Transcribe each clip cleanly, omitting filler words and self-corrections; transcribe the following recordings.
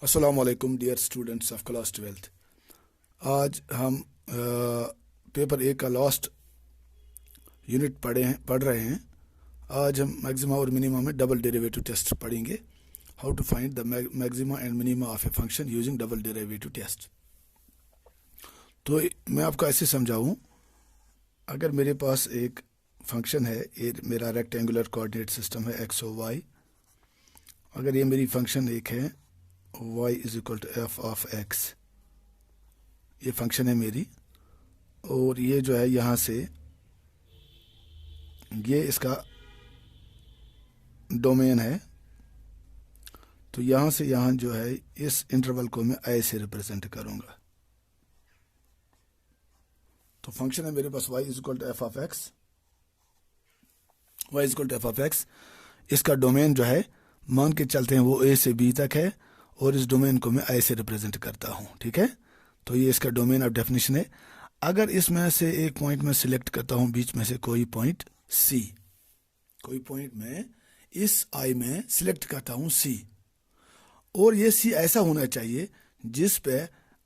अस्सलाम वालेकुम dear students of class 12th। आज हम पेपर ए का लास्ट यूनिट पढ़ रहे हैं। आज हम मैक्सिमा और मिनिमा में डबल डेरिवेटिव टेस्ट पढ़ेंगे। How to find the maxima and minima of a function using double derivative test. तो मैं आपको ऐसे समझाऊं, अगर मेरे पास एक फंक्शन है, ये मेरा रेक्टेंगुलर कोऑर्डिनेट सिस्टम है एक्स और वाई। अगर ये मेरी फंक्शन एक है y is equal to f of x, ये फंक्शन है मेरी, और ये जो है यहाँ से ये इसका डोमेन है। तो यहाँ से यहाँ जो है इस इंटरवल को मैं i से रिप्रेजेंट करूँगा। तो फंक्शन है मेरे पास y is equal to f of x, y is equal to f of x। इसका डोमेन जो है मान के चलते हैं वो a से b तक है, और इस डोमेन को मैं i से रिप्रेजेंट करता हूँ। ठीक है, तो ये इसका डोमेन ऑफ डेफिनेशन है। अगर इसमें से एक पॉइंट में सिलेक्ट करता हूँ, बीच में से कोई पॉइंट c, कोई पॉइंट में इस i में सिलेक्ट करता हूँ c, और ये c ऐसा होना चाहिए जिस पे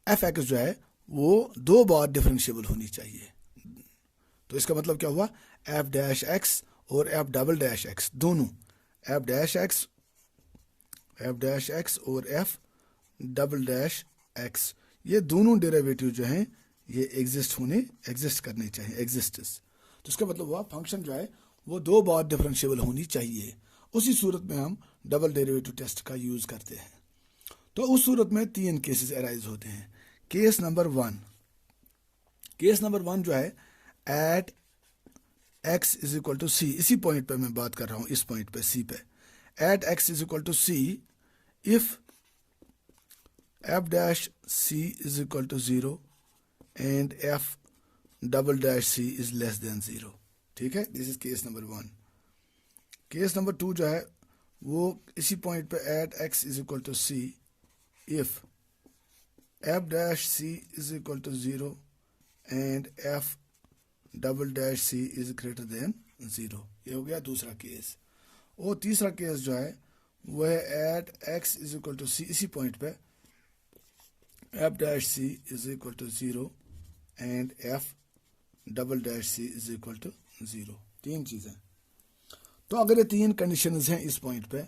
एफ एक्स जो है वो दो बार डिफरेंशिएबल होनी चाहिए। तो इसका मतलब क्या हुआ, एफ डैश एक्स और एफ डबल डैश एक्स दोनों, एफ डैश एक्स और एफ डबल डैश एक्स, ये दोनों डेरिवेटिव जो हैं ये एग्जिस्ट करने चाहिए, एग्जिस्टेंस। तो इसका मतलब हुआ फंक्शन जो है वो दो बार डिफरेंशिएबल होनी चाहिए। उसी सूरत में हम डबल डेरिवेटिव टेस्ट का यूज करते हैं। तो उस सूरत में तीन केसेस अराइज होते हैं। केस नंबर वन जो है at x is equal to c, इसी पॉइंट पे मैं बात कर रहा हूं, इस पॉइंट पे सी पे, at x is equal to c if f dash c is equal to 0 and f double dash c is less than 0। ठीक है, this is case number one. Case number two जो है वो इसी point पे at x is equal to c if f dash c is equal to 0 and f double dash c is greater than 0। ये हो गया दूसरा केस। और तीसरा केस जो है वो है at x is equal to c, इसी पॉइंट पे f dash c is equal to 0 and f double dash c is equal to 0। तीन चीजें। तो अगर ये तीन कंडीशंस हैं इस पॉइंट पे,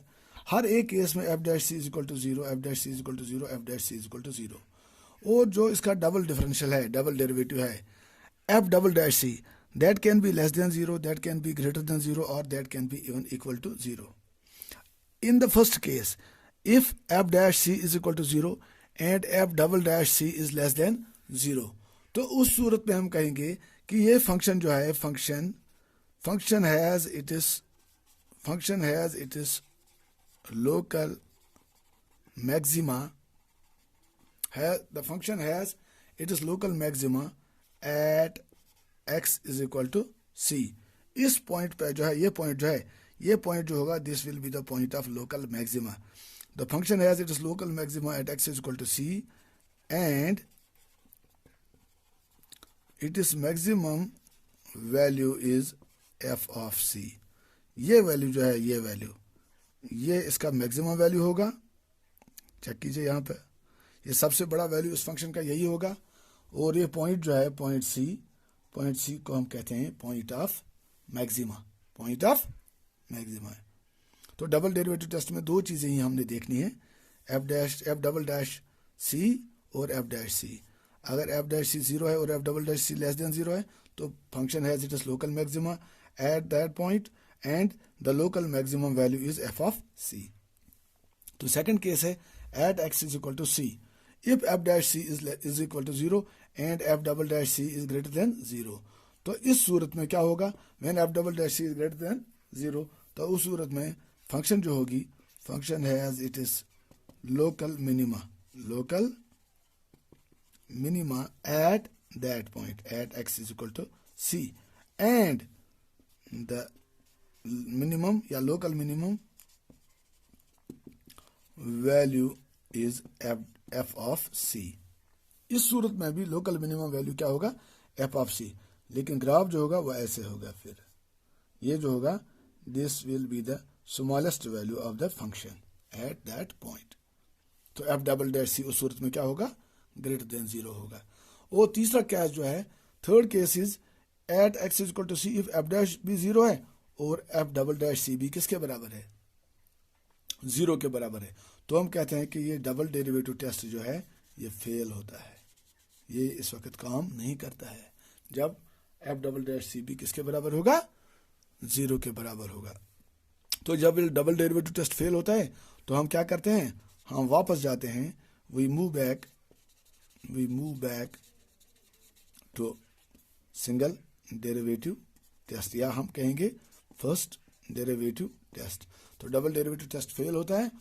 हर एक केस में f dash c is equal to 0, f dash c is equal to 0, f dash c is equal to 0, और जो इसका डबल डिफरेंशियल है, डबल डेरिवेटिव है f double dash c, that can be less than 0, that can be greater than 0, or that can be even equal to 0. In the first case, if f dash c is equal to 0 and f double dash c is less than 0, तो उस सूरत में हम कहेंगे कि ये function जो है function has its local maxima, the function has its local maxima at x is equal to c। इस पॉइंट पे जो है ये पॉइंट जो होगा, this will be the point of local maxima. The function has its local maxima at x is equal to c and it is maximum value is f of c। ये value जो है, ये इसका maximum value होगा। Check कीजिए यहाँ पे, ये सबसे बड़ा वैल्यू इस फंक्शन का यही होगा। और ये पॉइंट जो है पॉइंट सी को हम कहते हैं पॉइंट ऑफ मैक्सिमा है। तो डबल डेरिवेटिव टेस्ट में दो चीजें ही हमने देखनी है, एफ डबल डैश सी और एफ डैश सी। अगर एफ डैश सी 0 है और f double dash c less than 0 है, तो function has its local maxima at that point and the local maximum value is f of c. तो सेकंड केस है at x is equal to c if f dash c is equal to 0 and f double dash c is greater than 0। तो इस सूरत में क्या होगा, when f double dash c is greater than 0, तो उस सूरत में function जो होगी, function has its local minima at that point at x is equal to c, and the minimum या local minimum value is f of c। इस सूरत में भी local minimum value क्या होगा, f ऑफ c। लेकिन graph जो होगा वो ऐसे होगा, फिर ये जो होगा this will be the smallest value of the function at that point. तो एफ डबल डैश सी उस सूरत में क्या होगा, ग्रेटर देन 0 होगा। और तीसरा केस जो है, third case is at x is equal to c if f dash भी 0 है और एफ डबल डैश सी भी किसके बराबर है, 0 के बराबर है। तो हम कहते हैं कि ये डबल डेरिवेटिव टेस्ट जो है ये फेल होता है, ये इस वक्त काम नहीं करता है जब एफ डबल डैश सी भी किसके बराबर होगा, 0 के बराबर होगा। तो जब डबल डेरिवेटिव टेस्ट फेल होता है तो हम क्या करते हैं, हम वापस जाते हैं, we move back to single derivative test, या हम कहेंगे फर्स्ट डेरिवेटिव टेस्ट। तो डबल डेरिवेटिव टेस्ट फेल होता है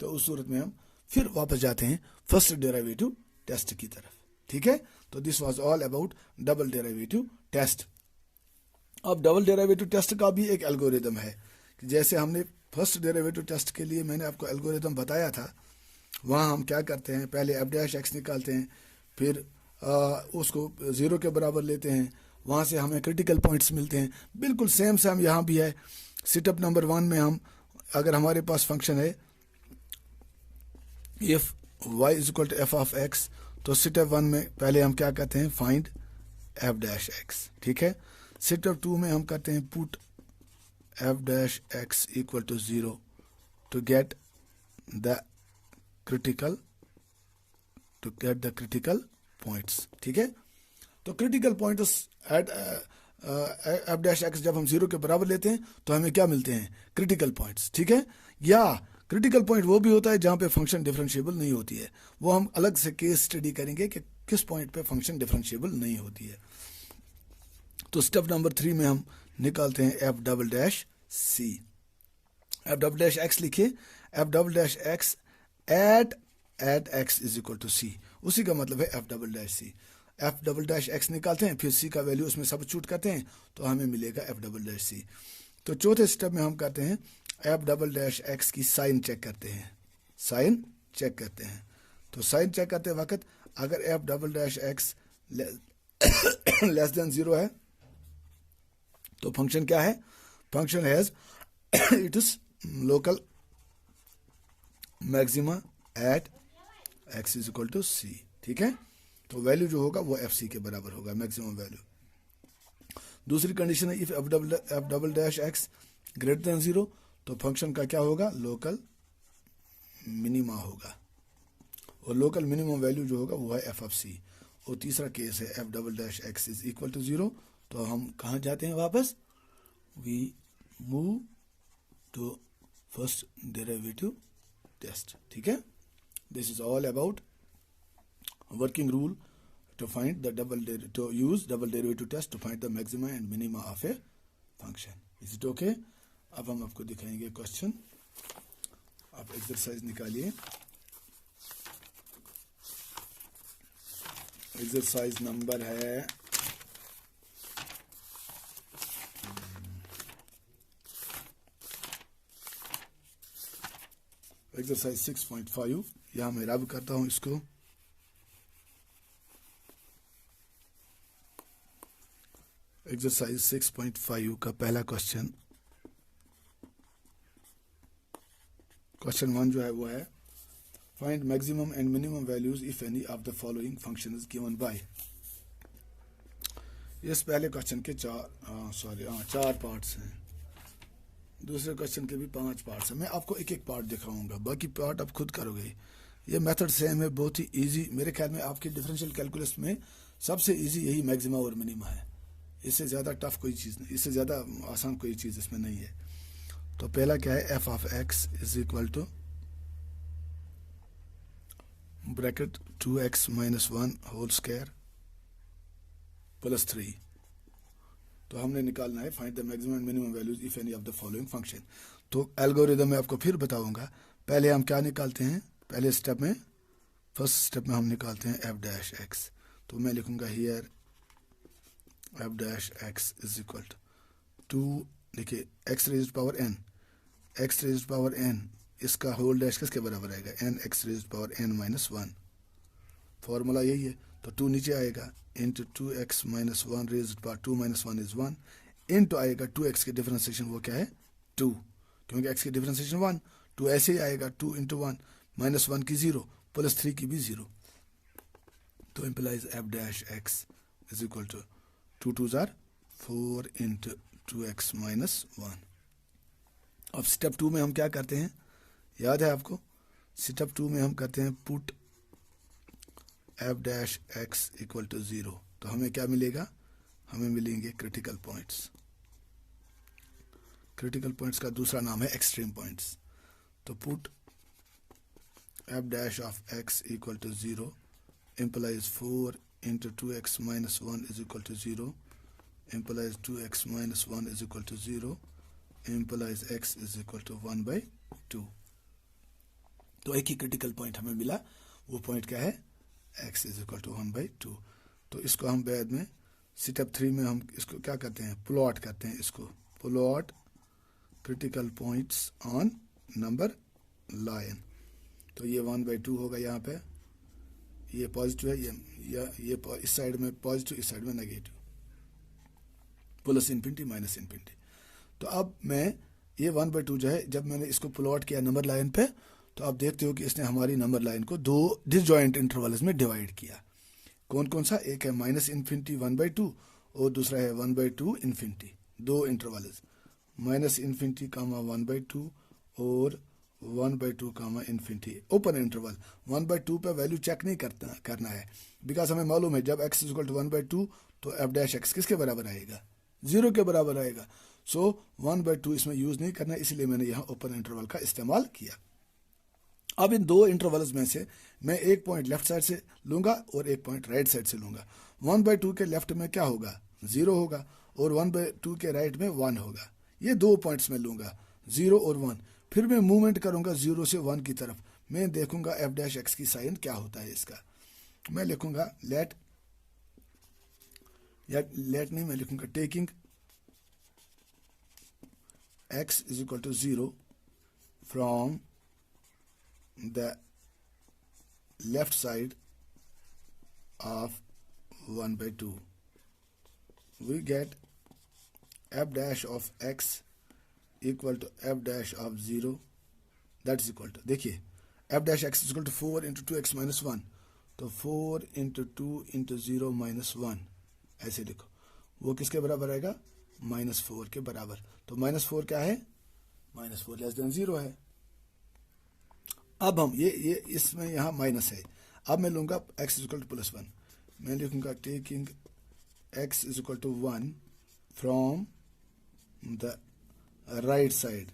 तो उस सूरत में हम फिर वापस जाते हैं फर्स्ट डेरिवेटिव टेस्ट की तरफ, ठीक है। तो this was all about double derivative test. अब डबल डेरिवेटिव टेस्ट का भी एक एल्गोरिदम है, जैसे हमने फर्स्ट डेरिवेटिव टेस्ट के लिए मैंने आपको एल्गोरिदम बताया था, वहाँ हम क्या करते हैं, पहले एफ डैश एक्स निकालते हैं, फिर उसको 0 के बराबर लेते हैं, वहाँ से हमें क्रिटिकल पॉइंट्स मिलते हैं। बिल्कुल सेम यहाँ भी है। सिटअप नंबर 1 में हम, अगर हमारे पास फंक्शन है if y is equal to f of x, तो सिटअप 1 में पहले हम क्या करते हैं, फाइंड एफ डैश एक्स, ठीक है। सिटअप 2 में हम करते हैं put f dash x equal to 0 to get the critical points, ठीक है। तो critical points at f dash x जब हम 0 के बराबर लेते हैं तो हमें क्या मिलते हैं, क्रिटिकल पॉइंट्स, ठीक है। या क्रिटिकल पॉइंट वो भी होता है जहां पे फंक्शन डिफरेंशिएबल नहीं होती है, वो हम अलग से केस स्टडी करेंगे कि किस पॉइंट पे फंक्शन डिफरेंशिएबल नहीं होती है। तो स्टेप नंबर 3 में हम निकालते हैं f double dash c. F double dash x लिखिए, f double dash x at x is equal to c, उसी का मतलब है f double dash c. F double dash x निकालते हैं, फिर सी का वैल्यू उसमें सब्स्टिट्यूट करते हैं तो हमें मिलेगा एफ डबल डैश सी। तो चौथे स्टेप में हम करते हैं एफ डबल डैश एक्स की साइन चेक करते हैं, तो साइन चेक करते वक्त अगर f double dash x less than 0 है तो फंक्शन क्या है, function has it is local maxima at x is equal to c, ठीक है। तो वैल्यू जो होगा वो एफ सी के बराबर होगा, मैक्सिमम वैल्यू। दूसरी कंडीशन है if F double dash x greater than 0, तो फंक्शन का क्या होगा, लोकल मिनिमा होगा, और लोकल मिनिमम वैल्यू जो होगा वो है एफ ऑफ सी। और तीसरा केस है f double dash x is equal to 0, तो हम कहाँ जाते हैं वापस, we move to first derivative test, ठीक है। This is all about working rule to find the use double derivative test to find the maxima and minima of a function. Is it okay? अब हम आपको दिखाएंगे question, आप exercise निकालिए। Exercise number है exercise 6.5, यहाँ मैं रब करता हूँ इसको। एक्सरसाइज 6.5 का पहला क्वेश्चन 1 जो है वो है find maximum and minimum values if any of the following function is given by. इस पहले क्वेश्चन के 4 पार्ट्स हैं, दूसरे क्वेश्चन के भी 5 पार्ट्स हैं। मैं आपको एक पार्ट दिखाऊंगा, बाकी पार्ट आप खुद करोगे। ये मेथड सेम है, बहुत ही इजी। मेरे ख्याल में आपके डिफरेंशियल कैलकुलस में सबसे इजी यही मैक्सिमा और मिनिमा है, इससे ज़्यादा टफ कोई चीज़ नहीं, इससे ज़्यादा आसान कोई चीज़ इसमें नहीं है। तो पहला क्या है, f of x is equal to bracket 2x - 1 whole square plus 3। तो हमने निकालना है find the maximum and minimum values if any of the following function. तो एल्गोरिदम में आपको फिर बताऊंगा। पहले हम क्या निकालते हैं, पहले स्टेप में, फर्स्ट स्टेप में हम निकालते हैं एफ डैश एक्स। तो मैं लिखूंगा here f dash x is equal to 2, देखिए x raised power n, x raised power n, इसका होल डैश किसके बराबर आएगा, n x raised power n - 1। Formula यही है। तो 2 नीचे आएगा into 2x - 1 raised power 2 - 1 is 1 into आएगा 2x की डिफरेंशिएशन वो क्या है 2, क्योंकि x की डिफरेंशिएशन 1, 2 ऐसे ही आएगा 2 × 1 -1 की 0, +3 की भी 0, तो implies f dash x is equal to 2 2 जार 4 इंटू 2x - 1। अब स्टेप 2 में हम क्या करते हैं, याद है आपको? स्टेप 2 में हम करते हैं put f dash x equal to 0, तो हमें क्या मिलेगा? हमें मिलेंगे क्रिटिकल पॉइंट्स। क्रिटिकल पॉइंट्स का दूसरा नाम है एक्सट्रीम पॉइंट्स। तो put f dash of x equal to 0 implies 4 into 2x minus 1 is equal to 0, implies 2x minus 1 is equal to 0, implies x is equal to 1/2। तो एक ही critical point हमें मिला, वो पॉइंट क्या है? x is equal to 1/2। तो इसको हम बाद में स्टेप 3 में हम इसको क्या करते हैं? प्लॉट करते हैं। इसको plot critical points on number line. तो ये 1/2 होगा यहाँ पे, ये पॉजिटिव है, ये इस साइड में पॉजिटिव, इस साइड में negative, plus infinity minus infinity. तो अब मैं ये 1/2 जो है, जब मैंने इसको प्लॉट किया नंबर लाइन पे, तो आप देखते हो कि इसने हमारी नंबर लाइन को 2 डिसजॉइंट इंटरवल्स में डिवाइड किया। कौन कौन सा? एक है -इन्फिनिटी 1/2 और दूसरा है 1/2 इन्फिनिटी। 2 इंटरवल्स, -इन्फिनिटी 1/2 और 1/2 इन्फिनिटी, ओपन इंटरवल। 1/2 पे वैल्यू चेक नहीं करना है, बिकॉज हमें मालूम है जब x इक्वल टू 1/2 तो एफ डैश एक्स किसके बराबर आएगा? 0 के बराबर आएगा। सो 1/2 इसमें यूज नहीं करना है, इसलिए मैंने यहाँ ओपन इंटरवल का इस्तेमाल किया। अब इन 2 इंटरवल्स में से मैं एक पॉइंट लेफ्ट साइड से लूंगा और एक पॉइंट राइट साइड से लूंगा। 1/2 के लेफ्ट में क्या होगा? 0 होगा, और 1/2 के राइट में 1 होगा। ये 2 पॉइंट्स में लूंगा, 0 और 1। फिर मैं मूवमेंट करूंगा 0 से 1 की तरफ। मैं देखूंगा एफ डैश एक्स की साइन क्या होता है इसका। मैं लिखूंगा लेट नहीं, मैं लिखूंगा taking x is equal to 0 from the left side of 1/2 we get f dash of x equal to f dash of 0, that is equal to, देखिए f dash x is equal to 4 into 2x minus 1, तो 4 into 2 into 0 minus 1, ऐसे लिखो। वो किसके बराबर आएगा? -4 के बराबर। तो -4 क्या है? -4 लेस देन 0 है। अब हम ये इसमें यहाँ माइनस है। अब मैं लूंगा x इज इक्वल टू +1। मैं लिखूंगा taking x is equal to 1 from the right side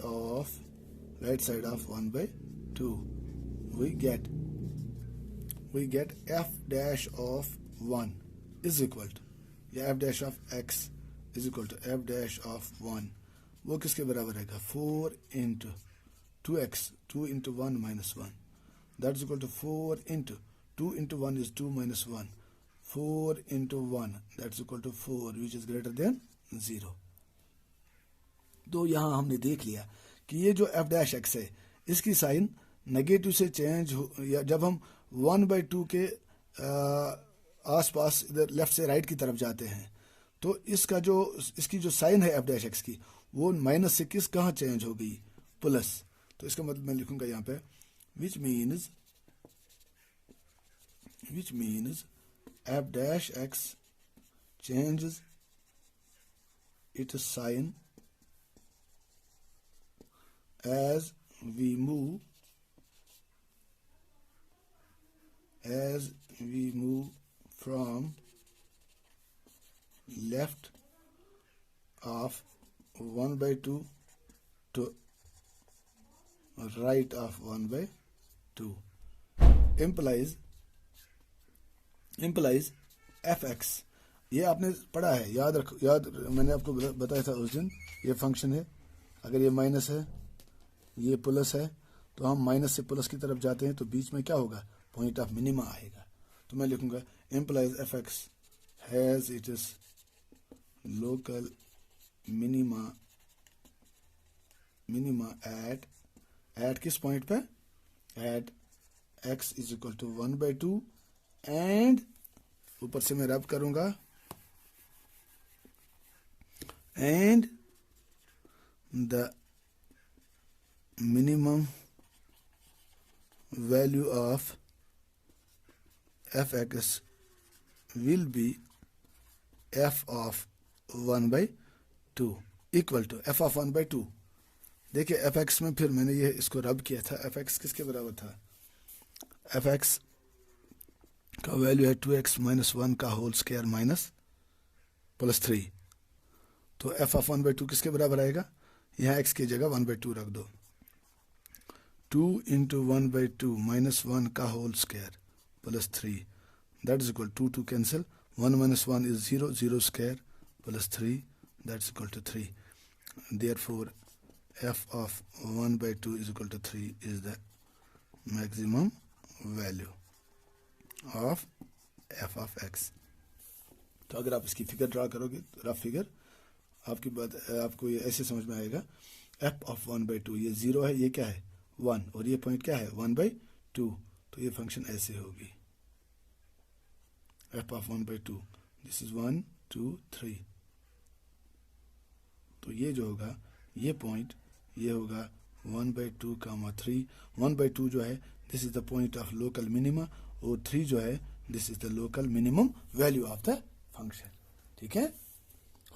of 1/2 we get f dash of 1 is equal to, या f dash of x is equal to f dash of 1, वो किसके बराबर रहेगा? 4 into 2x, 2 into 1 minus 1, that is equal to 4 into 2 into 1 is 2 minus 1, 4 into 1 that's equal to 4, which is greater than 0। तो यहाँ हमने देख लिया कि ये जो एफ डैश एक्स है, इसकी साइन नेगेटिव से चेंज हो, या जब हम 1/2 के आसपास इधर लेफ्ट से राइट की तरफ जाते हैं, तो इसकी जो साइन है एफ डैश एक्स की, वो माइनस से कहाँ चेंज हो गई? प्लस। तो इसका मतलब मैं लिखूंगा यहाँ पे which means F dash x changes its sign as we move from left of 1/2 to right of 1/2 implies fx। ये आपने पढ़ा है, याद मैंने आपको बताया था उस दिन। ये फंक्शन है, अगर ये माइनस है ये प्लस है, तो हम माइनस से प्लस की तरफ जाते हैं तो बीच में क्या होगा? पॉइंट ऑफ मिनिमा आएगा। तो मैं लिखूंगा implies f x has it is local minima at किस पॉइंट पे? At x is equal to 1/2 and ऊपर से मैं रब करूंगा and the minimum value of fx will be f of 1/2 equal to f of 1/2। देखिए fx में फिर मैंने ये इसको रब किया था। fx किसके बराबर था? fx का वैल्यू है 2x - 1 का होल स्क्वायर माइनस +3। तो f of 1/2 किसके बराबर आएगा? यहाँ x की जगह 1/2 रख दो। 2 × 1/2 - 1 का whole square +3 that is equal 2 cancel 1 - 1 is 0 0 square +3 that's equal to 3। therefore f of 1/2 is equal to 3 is the maximum value of f of x। तो अगर आप इसकी फिगर ड्रा करोगे, रफ फिगर, आपकी बात आपको ये ऐसे समझ में आएगा। f of 1/2 ये 0 है, ये क्या है 1, और ये पॉइंट क्या है 1/2। तो ये फंक्शन ऐसे होगी f of 1/2 दिस इज 1 2 3। तो ये जो होगा ये पॉइंट ये होगा 1/2, 3। 1/2 जो है this is the point of local minima, और 3 जो है this is the local minimum value of the function. ठीक है,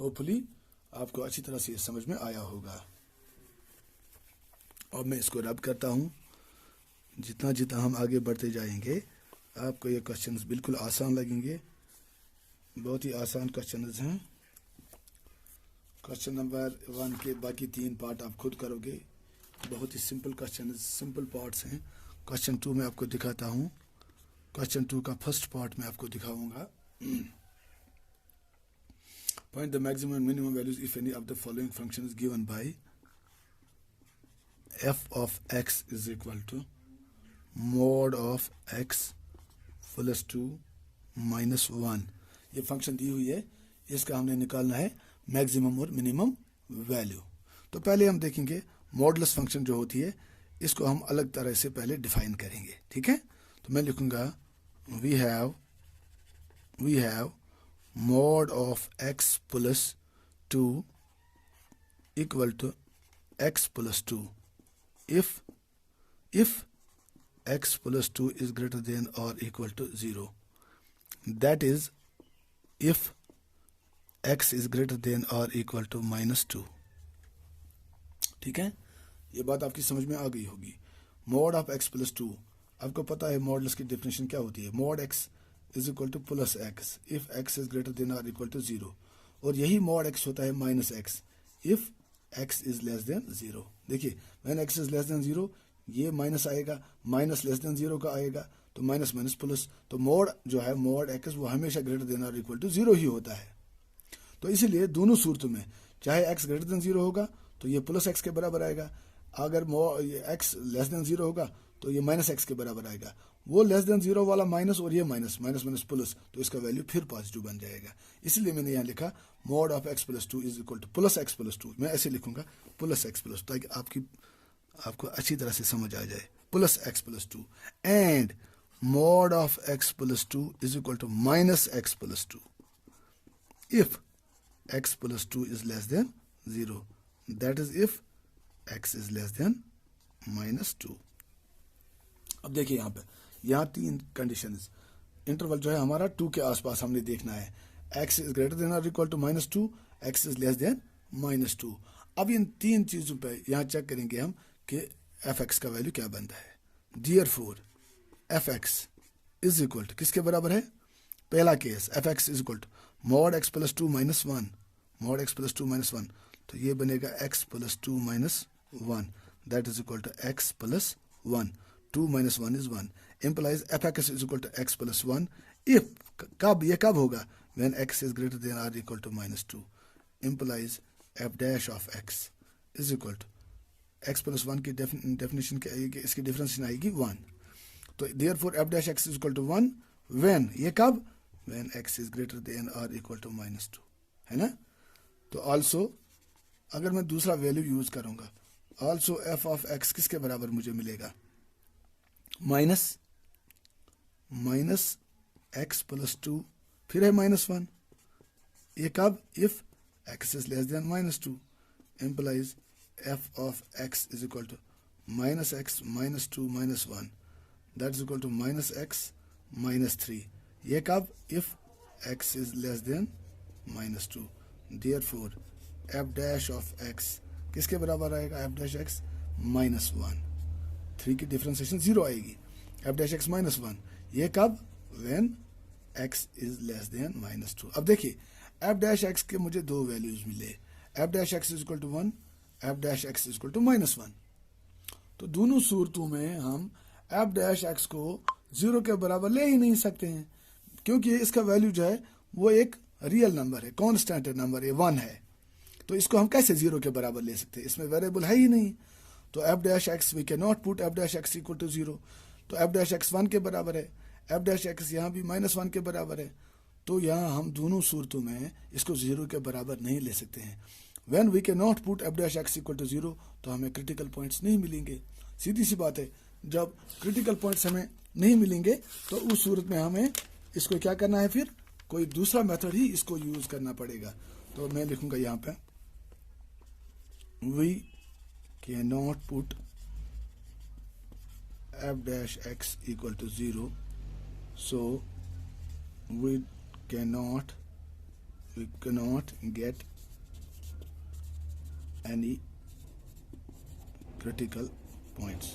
होपफुली आपको अच्छी तरह से समझ में आया होगा। अब मैं इसको रब करता हूँ। जितना जितना हम आगे बढ़ते जाएंगे आपको ये क्वेश्चंस बिल्कुल आसान लगेंगे। बहुत ही आसान क्वेश्चंस हैं। क्वेश्चन नंबर 1 के बाकी 3 पार्ट आप खुद करोगे। बहुत ही सिंपल क्वेश्चन, सिंपल पार्ट्स हैं। क्वेश्चन 2 में आपको दिखाता हूँ। क्वेश्चन 2 का फर्स्ट पार्ट में आपको दिखाऊंगा। Find the maximum and minimum values if any of the following function is given by f of x is equal to mod of x plus 2 minus 1। ये फंक्शन दी हुई है, इसका हमने निकालना है मैक्सिमम और मिनिमम वैल्यू। तो पहले हम देखेंगे मॉडुलस फंक्शन जो होती है, इसको हम अलग तरह से पहले डिफाइन करेंगे। ठीक है, तो मैं लिखूंगा we have mod of x plus 2 equal to x plus 2 if x plus 2 is greater than or equal to 0, that is if x is greater than or equal to -2। ठीक है, ये बात आपकी समझ में आ गई होगी। mod of x plus 2, आपको पता है मॉडुलस की डेफिनेशन क्या होती है। mod x is equal to plus x if x is greater than or equal to 0, और यही mod x होता है -x if x is less than 0। देखिए when x is less than 0 ये माइनस आएगा, माइनस लेस देन 0 का आएगा, तो माइनस माइनस प्लस। तो mod जो है mod x वो हमेशा ग्रेटर देन और इक्वल टू 0 ही होता है। तो इसीलिए दोनों सूरतों में चाहे x ग्रेटर देन 0 होगा तो ये प्लस x के बराबर आएगा, अगर x लेस देन 0 होगा तो ये माइनस x के बराबर आएगा। वो लेस देन 0 वाला माइनस और ये माइनस माइनस माइनस प्लस, तो इसका वैल्यू फिर पॉजिटिव बन जाएगा। इसलिए मैंने यहाँ लिखा mod of x plus 2 is equal to plus x plus 2। मैं ऐसे लिखूंगा प्लस x plus, ताकि आपको अच्छी तरह से समझ आ जाए। Plus x plus 2 and mod of x plus 2 is equal to minus x plus 2 if x plus 2 is less than 0, that is if x is less than -2। अब देखिए यहाँ 3 कंडीशंस। इंटरवल जो है हमारा 2 के आसपास हमने देखना है। x इज ग्रेटर देन और equal to -2, x is less than -2। अब इन 3 चीजों पे यहाँ चेक करेंगे हम कि fx का वैल्यू क्या बनता है। Therefore fx is equal to किसके बराबर है? पहला case fx is equal to mod x plus 2 minus 1, mod x plus 2 minus 1, तो ये बनेगा x plus 2 minus 1 that is equal to x plus 1। 2 minus 1 is 1 implies fx is equal to x plus 1 if ये कब होगा? when x is greater than or equal to -2 implies f dash of x is equal to x plus 1 की definition इसकी differentiation आएगी 1। तो therefore f dash x is equal to 1 when ये कब? when x is greater than or equal to -2, है ना। तो also अगर मैं दूसरा वैल्यू यूज करूंगा also f of x किसके बराबर मुझे मिलेगा? माइनस x plus 2 फिर है -1, ये कब? if x is less than -2 implies f of x is equal to minus x minus 2 minus 1 that is equal to minus x minus 3. ये कब? if x is less than minus 2. therefore f dash of x किसके बराबर आएगा? f dash x minus 1. 3 की differentiation 0 आएगी. f dash x minus 1. ये कब? when x is less than minus 2. अब देखिए f dash x के मुझे दो वैल्यूज मिले. f dash x is equal to 1, f dash x is equal to minus 1. तो दोनों सूरतों में हम f dash x को 0 के बराबर ले ही नहीं सकते हैं, क्योंकि इसका वैल्यू जो है वो एक रियल नंबर है, कांस्टेंट नंबर है, 1 है. तो इसको हम कैसे 0 के बराबर ले सकते हैं? इसमें वेरिएबल है ही नहीं. तो f dash x we can not put f dash x equal to 0. तो f dash x 1 के बराबर है, f dash x यहाँ भी minus 1 के बराबर है. तो यहाँ हम दोनों सूरतों में इसको 0 के बराबर नहीं ले सकते हैं. When we cannot put f dash x equal to 0, तो हमें क्रिटिकल पॉइंट्स नहीं मिलेंगे. सीधी सी बात है, जब क्रिटिकल पॉइंट्स हमें नहीं मिलेंगे तो उस सूरत में हमें इसको क्या करना है? फिर कोई दूसरा मेथड ही इसको यूज करना पड़ेगा. तो मैं लिखूंगा यहाँ पे we cannot put f dash x equal to 0, so we cannot get any critical points.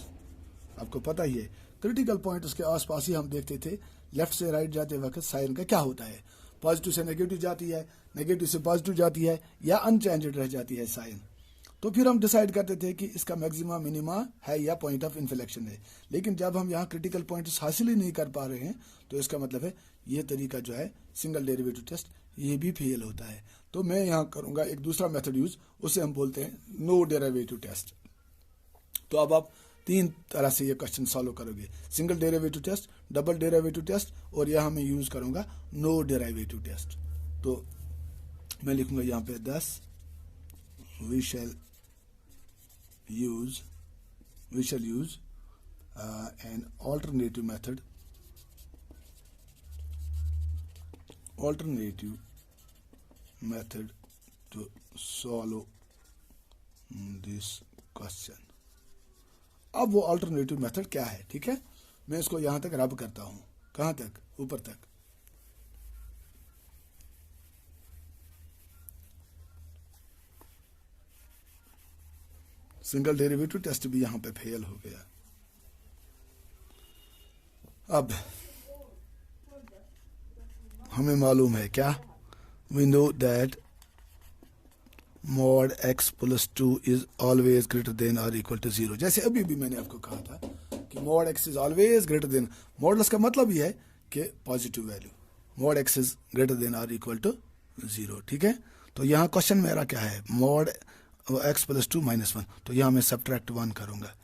आपको पता ही है क्रिटिकल पॉइंट उसके आसपास ही हम देखते थे. लेफ्ट से राइट जाते वक्त साइन का क्या होता है? पॉजिटिव से नेगेटिव जाती है, नेगेटिव से पॉजिटिव जाती है, या अनचेंज्ड रह जाती है साइन. तो फिर हम डिसाइड करते थे कि इसका मैक्सिमा मिनिमा है या पॉइंट ऑफ इन्फ्लेक्शन है. लेकिन जब हम यहाँ क्रिटिकल पॉइंट्स हासिल ही नहीं कर पा रहे हैं तो इसका मतलब है ये तरीका जो है सिंगल डेरिवेटिव टेस्ट ये भी फेल होता है. तो मैं यहाँ करूँगा एक दूसरा मेथड यूज, उसे हम बोलते हैं नो डेरिवेटिव टेस्ट. तो अब आप 3 तरह से ये क्वेश्चन सॉल्व करोगे: single derivative test, double derivative test, और यहाँ मैं यूज करूँगा नो डेरिवेटिव टेस्ट. तो मैं लिखूँगा यहाँ पे 10 we shall use an alternative method to solve this question. अब वो अल्टरनेटिव मेथड क्या है? ठीक है, मैं इसको यहां तक रब करता हूं. कहां तक? ऊपर तक. सिंगल डेरिवेटिव टेस्ट भी यहां पे फेल हो गया. अब हमें मालूम है क्या? We know that mod x plus 2 is always greater than or equal to 0. जैसे अभी भी मैंने आपको कहा था कि mod x is always greater than. Modulus का मतलब ये है कि positive value. mod x is greater than or equal to 0. ठीक है, तो यहाँ क्वेश्चन मेरा क्या है? mod x plus 2 minus 1. तो यहाँ मैं सब्ट्रैक्ट 1 करूँगा.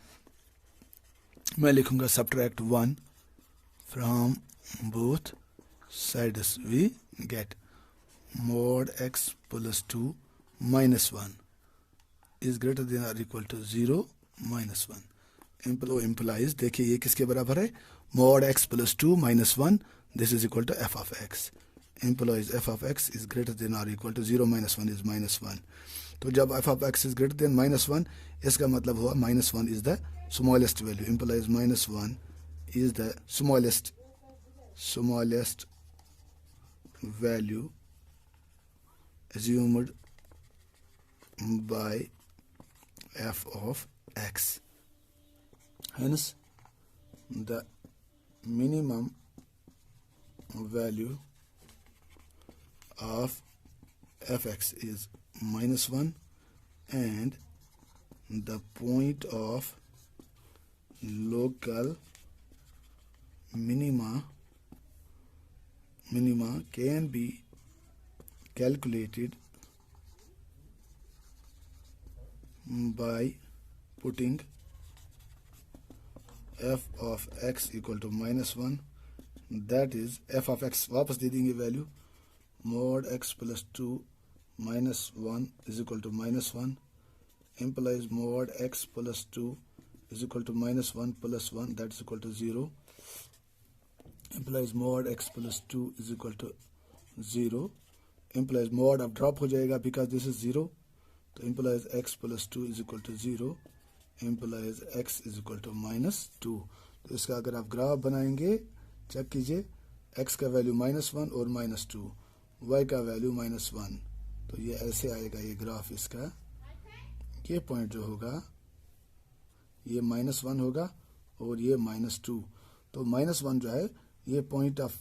मैं लिखूँगा subtract 1 from both sides. We get mod x plus 2 minus 1 is greater than or equal to 0 minus 1. implies, देखिए ये किसके बराबर है? mod x plus 2 minus 1, this is equal to f of x. implies f of x is greater than or equal to 0 minus 1 is minus 1. तो जब f of x is greater than minus 1, इसका मतलब हुआ minus 1 is the smallest value. implies minus 1 is the smallest value assumed by f of x. Hence, the minimum value of fx is minus 1 and the point of local minima can be calculated by putting f of x equal to minus 1, that is f of x वापस दे देंगे value mod x plus 2 minus 1 is equal to minus 1 implies mod x plus 2 is equal to minus 1 plus 1, that is equal to 0. implies mod x plus 2 is equal to 0. implies mod अब drop हो जाएगा because this is 0. तो implies x plus 2 is equal to 0. implies x is equal to -2। तो इसका अगर आप graph बनाएंगे, check कीजिए, x का वैल्यू -1 और -2, y का वैल्यू -1, तो ये ऐसे आएगा ये ग्राफ इसका। ये पॉइंट जो होगा ये -1 होगा और ये -2। तो -1 जो है ये पॉइंट ऑफ,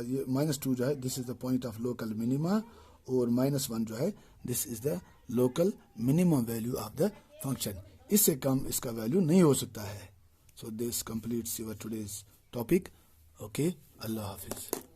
ये -2 जो है this is the point of local minima, और -1 जो है this is the local minimum value of the function. इससे कम इसका वैल्यू नहीं हो सकता है। So this completes your today's topic. Okay, Allah Hafiz.